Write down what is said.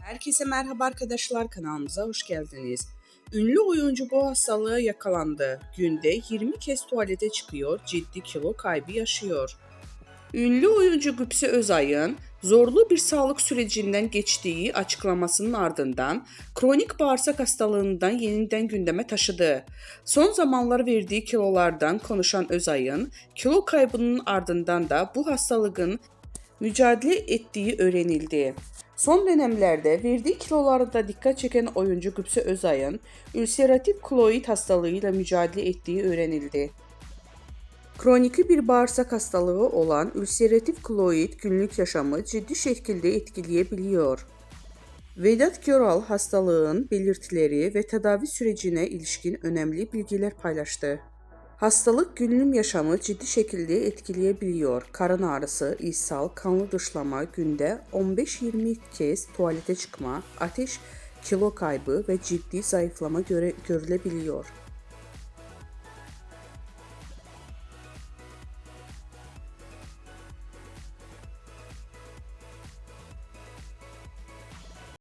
Herkese merhaba arkadaşlar, kanalımıza hoş geldiniz. Ünlü oyuncu bu hastalığa yakalandı. Günde 20 kez tuvalete çıkıyor, ciddi kilo kaybı yaşıyor. Ünlü oyuncu Gübse Özay'ın zorlu bir sağlık sürecinden geçtiği açıklamasının ardından kronik bağırsak hastalığından yeniden gündeme taşıdı. Son zamanlar verdiği kilolardan konuşan Özay'ın kilo kaybının ardından da bu hastalığın mücadele ettiği öğrenildi. Son dönemlerde verdiği kilolarda dikkat çeken oyuncu Gübse Özay'ın ülseratif koloid hastalığıyla mücadele ettiği öğrenildi. Kronik bir bağırsak hastalığı olan ülseratif koloid günlük yaşamı ciddi şekilde etkileyebiliyor. Vedat Göral hastalığın belirtileri ve tedavi sürecine ilişkin önemli bilgiler paylaştı. Hastalık günlük yaşamı ciddi şekilde etkileyebiliyor. Karın ağrısı, ishal, kanlı dışlama, günde 15-20 kez tuvalete çıkma, ateş, kilo kaybı ve ciddi zayıflama görülebiliyor.